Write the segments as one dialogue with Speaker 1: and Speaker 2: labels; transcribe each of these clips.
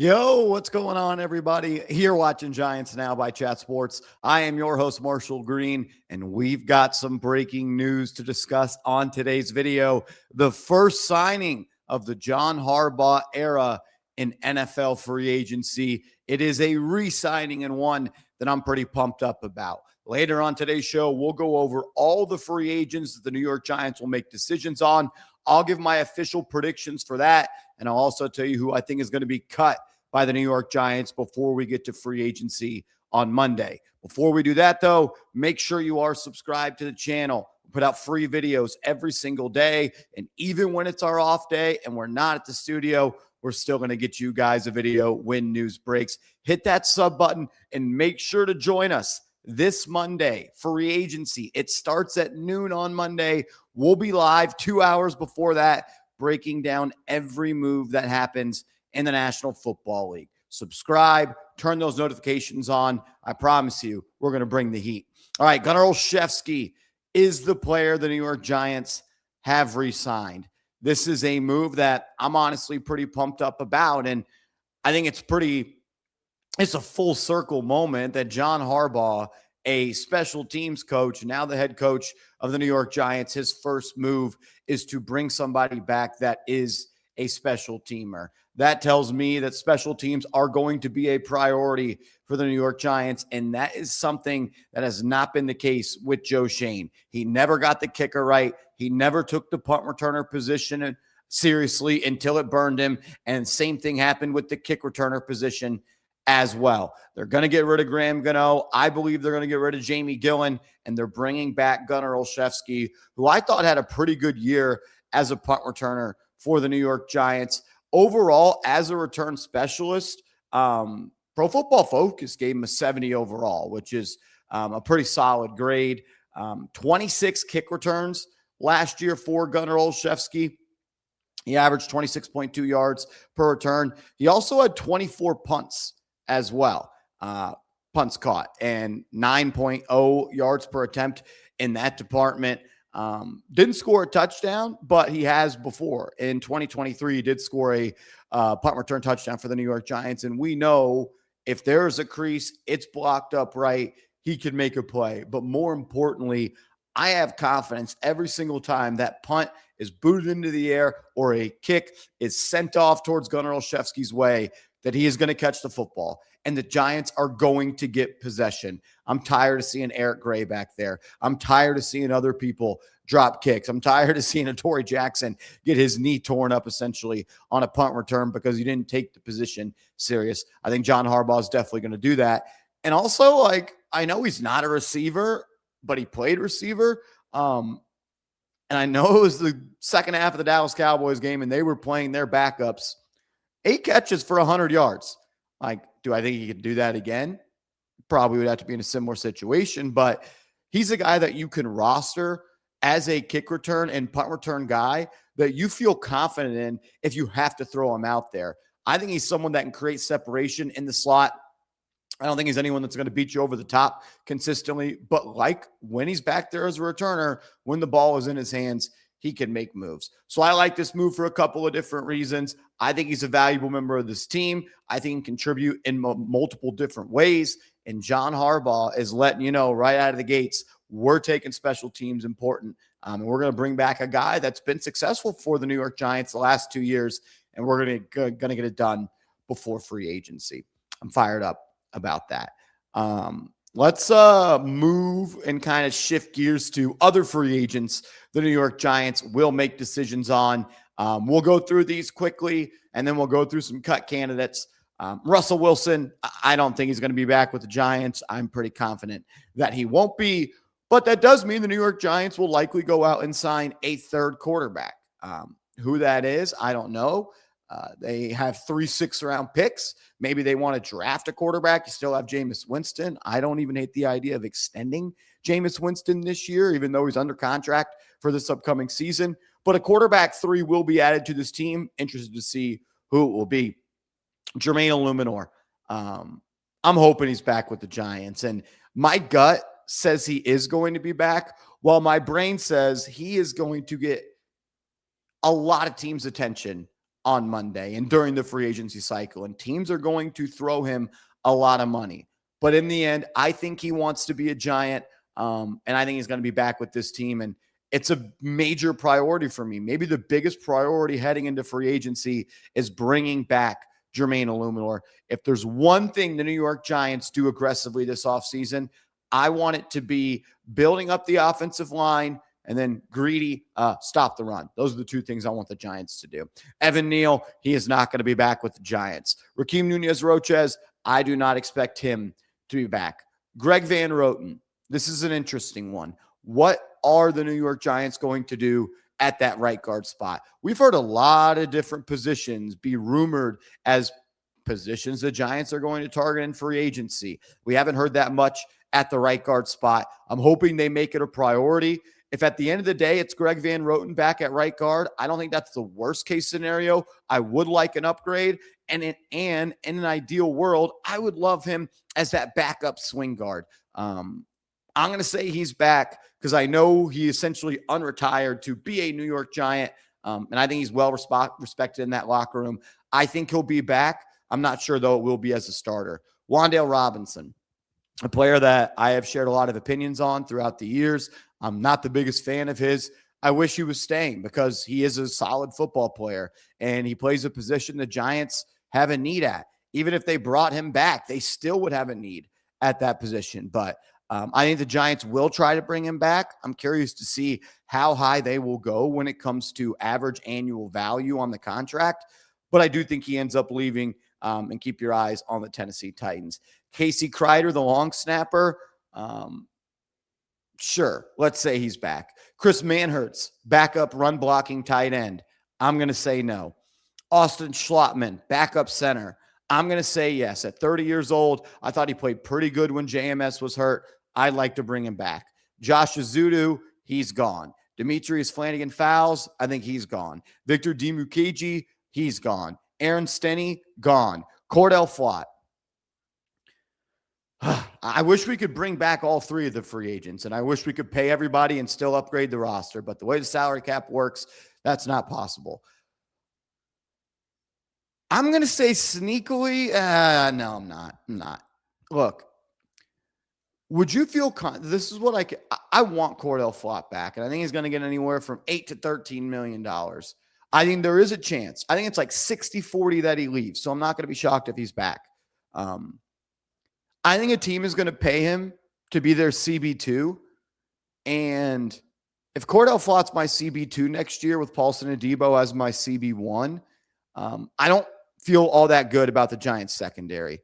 Speaker 1: Yo, what's going on, everybody? Here watching Giants Now by Chat Sports. I am your host, Marshall Green, and we've got some breaking news to discuss on today's video. The first signing of the John Harbaugh era in NFL free agency. It is a re-signing and one that I'm pretty pumped up about. Later on today's show, we'll go over all the free agents that the New York Giants will make decisions on. I'll give my official predictions for that, and I'll also tell you who I think is going to be cut by the New York Giants before we get to free agency on Monday. Before we do that, though, make sure you are subscribed to the channel. We put out free videos every single day, and even when it's our off day and we're not at the studio, we're still going to get you guys a video when news breaks. Hit that sub button and make sure to join us this Monday, free agency. It starts at noon on Monday. We'll be live 2 hours before that, breaking down every move that happens in the National Football League. Subscribe, turn those notifications on. I promise you, we're going to bring the heat. All right, Gunner Olszewski is the player the New York Giants have re-signed. This is a move that I'm honestly pretty pumped up about, and I think it's a full circle moment that John Harbaugh, a special teams coach, now the head coach of the New York Giants, his first move is to bring somebody back that is a special teamer. That tells me that special teams are going to be a priority for the New York Giants, and that is something that has not been the case with Joe Schoen. He never got the kicker right. He never took the punt returner position seriously until it burned him, and same thing happened with the kick returner position as well. They're going to get rid of Graham Gano. I believe they're going to get rid of Jamie Gillen, and they're bringing back Gunner Olszewski, who I thought had a pretty good year as a punt returner for the New York Giants. Overall, as a return specialist, Pro Football Focus gave him a 70 overall, which is a pretty solid grade. 26 kick returns last year for Gunner Olszewski. He averaged 26.2 yards per return. He also had 24 punts as well, punts caught, and 9.0 yards per attempt in that department. Didn't score a touchdown, but he has before. In 2023, he did score a punt return touchdown for the New York Giants, and we know if there's a crease, it's blocked up right, he can make a play. But more importantly, I have confidence every single time that punt is booted into the air or a kick is sent off towards Gunner Olszewski's way that he is going to catch the football, and the Giants are going to get possession. I'm tired of seeing Eric Gray back there. I'm tired of seeing other people drop kicks. I'm tired of seeing a Torrey Jackson get his knee torn up essentially on a punt return because he didn't take the position serious. I think John Harbaugh is definitely going to do that. And also, I know he's not a receiver, but he played receiver. And I know it was the second half of the Dallas Cowboys game, and they were playing their backups. 8 catches for 100 yards. Do I think he could do that again? Probably would have to be in a similar situation, but he's a guy that you can roster as a kick return and punt return guy that you feel confident in if you have to throw him out there. I think he's someone that can create separation in the slot. I don't think he's anyone that's going to beat you over the top consistently, but when he's back there as a returner, when the ball is in his hands, he can make moves. So I like this move for a couple of different reasons. I think he's a valuable member of this team. I think he can contribute in multiple different ways. And John Harbaugh is letting you know right out of the gates, we're taking special teams important. And we're going to bring back a guy that's been successful for the New York Giants the last 2 years, and we're going to get it done before free agency. I'm fired up about that. Let's move and kind of shift gears to other free agents the New York Giants will make decisions on. We'll go through these quickly, and then we'll go through some cut candidates. Russell Wilson, I don't think he's going to be back with the Giants. I'm pretty confident that he won't be, but that does mean the New York Giants will likely go out and sign a third quarterback. Who that is, I don't know. They have 3 6th-round picks. Maybe they want to draft a quarterback. You still have Jameis Winston. I don't even hate the idea of extending Jameis Winston this year, even though he's under contract for this upcoming season. But a quarterback 3 will be added to this team. Interested to see who it will be. Jermaine Illuminor. I'm hoping he's back with the Giants. And my gut says he is going to be back, while my brain says he is going to get a lot of teams' attention on Monday and during the free agency cycle, and teams are going to throw him a lot of money. But in the end, I think he wants to be a Giant, and I think he's going to be back with this team. And it's a major priority for me. Maybe the biggest priority heading into free agency is bringing back Jermaine Illuminor. If there's one thing the New York Giants do aggressively this offseason, I want it to be building up the offensive line and then greedy, stop the run. Those are the two things I want the Giants to do. Evan Neal, he is not going to be back with the Giants. Rakeem Nunez-Roches, I do not expect him to be back. Greg Van Roten, this is an interesting one. What are the New York Giants going to do at that right guard spot? We've heard a lot of different positions be rumored as positions the Giants are going to target in free agency. We haven't heard that much at the right guard spot. I'm hoping they make it a priority. If at the end of the day, it's Greg Van Roten back at right guard, I don't think that's the worst case scenario. I would like an upgrade. And in an ideal world, I would love him as that backup swing guard. I'm going to say he's back because I know he essentially unretired to be a New York Giant. And I think he's well respected in that locker room. I think he'll be back. I'm not sure, though, it will be as a starter. Wan'Dale Robinson, a player that I have shared a lot of opinions on throughout the years. I'm not the biggest fan of his. I wish he was staying because he is a solid football player and he plays a position the Giants have a need at. Even if they brought him back, they still would have a need at that position. But I think the Giants will try to bring him back. I'm curious to see how high they will go when it comes to average annual value on the contract. But I do think he ends up leaving, and keep your eyes on the Tennessee Titans. Casey Kreider, the long snapper, sure, let's say he's back. Chris Manhertz, backup run blocking tight end. I'm going to say no. Austin Schlottman, backup center. I'm going to say yes. At 30 years old, I thought he played pretty good when JMS was hurt. I'd like to bring him back. Josh Azudu, he's gone. Demetrius Flanagan-Fowles, I think he's gone. Victor Dimukeji, he's gone. Aaron Stinnie, gone. Cordell Flott. I wish we could bring back all three of the free agents, and I wish we could pay everybody and still upgrade the roster. But the way the salary cap works, that's not possible. I'm going to say sneakily, no, I'm not. Look, would you feel this is what I want Cordell Flott back, and I think he's going to get anywhere from $8 to $13 million. I think there is a chance. I think it's like 60-40 that he leaves, so I'm not going to be shocked if he's back. I think a team is going to pay him to be their CB2, and if Cordell Flott's my CB2 next year with Paulson Adebo as my CB1, I don't feel all that good about the Giants secondary.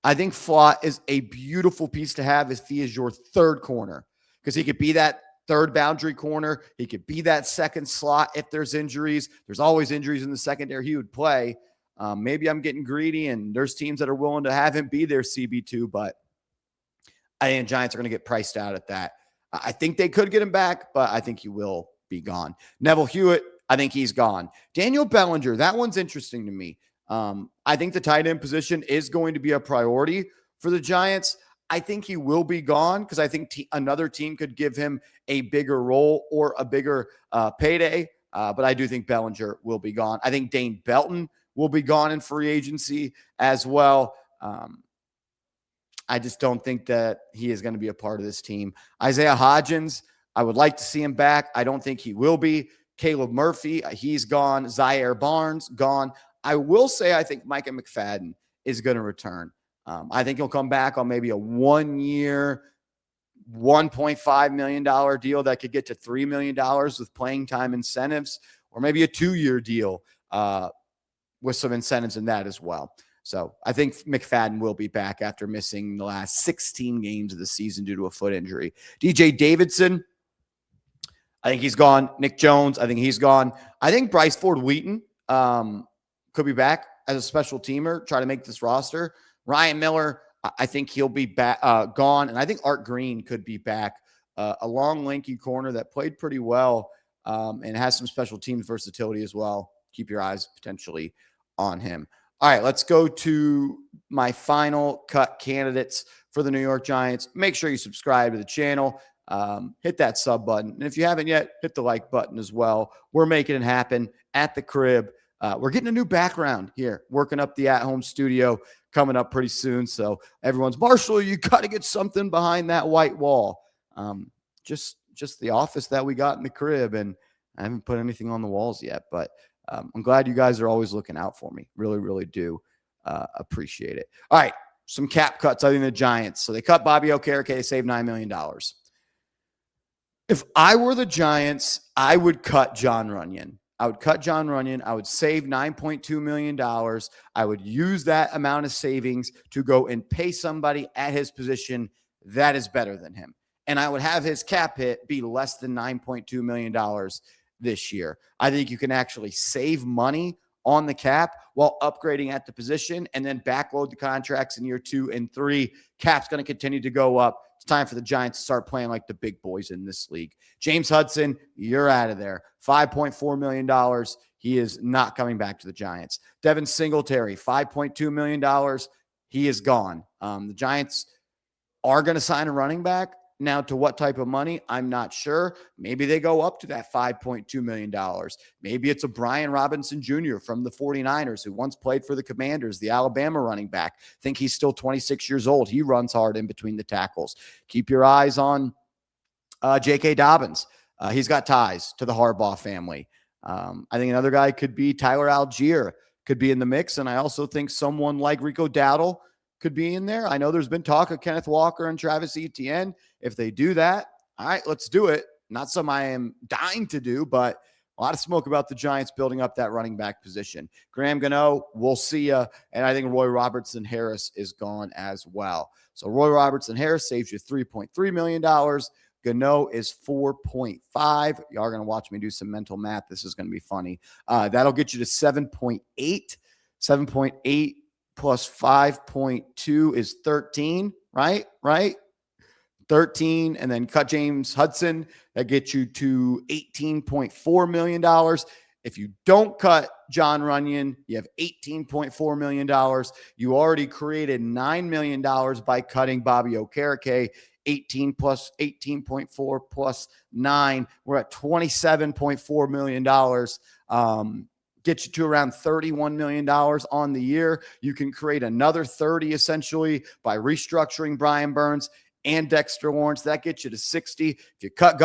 Speaker 1: I think Flott is a beautiful piece to have if he is your third corner, because he could be that third boundary corner. He could be that second slot if there's injuries. There's always injuries in the secondary. He would play. Maybe I'm getting greedy, and there's teams that are willing to have him be their CB2, but I think the Giants are going to get priced out at that. I think they could get him back, but I think he will be gone. Neville Hewitt, I think he's gone. Daniel Bellinger, that one's interesting to me. I think the tight end position is going to be a priority for the Giants. I think he will be gone because I think another team could give him a bigger role or a bigger payday. But I do think Bellinger will be gone. I think Dane Belton will be gone in free agency as well. I just don't think that he is going to be a part of this team. Isaiah Hodgins, I would like to see him back. I don't think he will be. Caleb Murphy, he's gone. Zaire Barnes, gone. I will say I think Micah McFadden is going to return. I think he'll come back on maybe a 1-year, $1.5 million deal that could get to $3 million with playing time incentives, or maybe a 2-year deal with some incentives in that as well. So I think McFadden will be back after missing the last 16 games of the season due to a foot injury. DJ Davidson, I think he's gone. Nick Jones, I think he's gone. I think Bryce Ford-Wheaton could be back as a special teamer, try to make this roster. Ryan Miller, I think he'll be back, gone. And I think Art Green could be back, a long, lanky corner that played pretty well and has some special teams versatility as well. Keep your eyes potentially on him. All right, let's go to my final cut candidates for the New York Giants. Make sure you subscribe to the channel. Hit that sub button. And if you haven't yet, hit the like button as well. We're making it happen at the crib. We're getting a new background here, working up the at-home studio coming up pretty soon. So everyone's, Marshall, you got to get something behind that white wall. Just the office that we got in the crib, and I haven't put anything on the walls yet, but I'm glad you guys are always looking out for me. Really, really do appreciate it. All right, some cap cuts. I think the Giants. So they cut Bobby Okereke. They saved $9 million. If I were the Giants, I would cut John Runyon. I would cut John Runyon. I would save $9.2 million. I would use that amount of savings to go and pay somebody at his position that is better than him. And I would have his cap hit be less than $9.2 million this year. I think you can actually save money on the cap while upgrading at the position and then backload the contracts in year 2 and 3. Cap's going to continue to go up. It's time for the Giants to start playing like the big boys in this league. James Hudson, you're out of there. $5.4 million. He is not coming back to the Giants. Devin Singletary, $5.2 million. He is gone. The Giants are going to sign a running back. Now, to what type of money, I'm not sure. Maybe they go up to that $5.2 million. Maybe it's a Brian Robinson Jr. from the 49ers who once played for the Commanders, the Alabama running back. I think he's still 26 years old. He runs hard in between the tackles. Keep your eyes on J.K. Dobbins. He's got ties to the Harbaugh family. I think another guy could be Tyler Algier, could be in the mix. And I also think someone like Rico Dowdle could be in there. I know there's been talk of Kenneth Walker and Travis Etienne. If they do that, all right, let's do it. Not something I am dying to do, but a lot of smoke about the Giants building up that running back position. Graham Gano, we'll see you. And I think Roy Robertson Harris is gone as well. So Roy Robertson Harris saves you $3.3 million. Gano is 4.5. Y'all are going to watch me do some mental math. This is going to be funny. That'll get you to 7.8. 7.8 plus 5.2 is 13, right? 13, and then cut James Hudson. That gets you to $18.4 million. If you don't cut John Runyon, you have $18.4 million. You already created $9 million by cutting Bobby Okereke. 18 plus 18.4 plus 9. We're at $27.4 million. Get you to around $31 million on the year. You can create another 30 essentially by restructuring Brian Burns and Dexter Lawrence. That gets you to 60. If you cut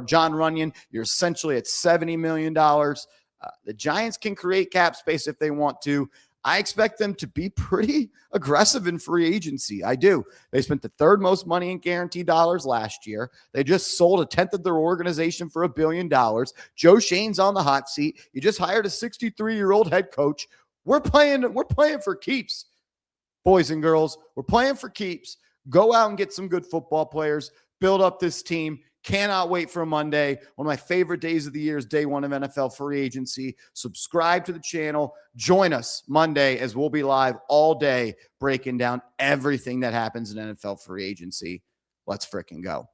Speaker 1: John Runyon, you're essentially at $70 million. The Giants can create cap space if they want to. I expect them to be pretty aggressive in free agency. I do. They spent the third most money in guaranteed dollars last year. They just sold a tenth of their organization for $1 billion. Joe Schoen's on the hot seat. You just hired a 63-year-old head coach. We're playing for keeps, boys and girls. We're playing for keeps. Go out and get some good football players. Build up this team. Cannot wait for Monday. One of my favorite days of the year is day 1 of NFL free agency. Subscribe to the channel. Join us Monday as we'll be live all day breaking down everything that happens in NFL free agency. Let's frickin' go.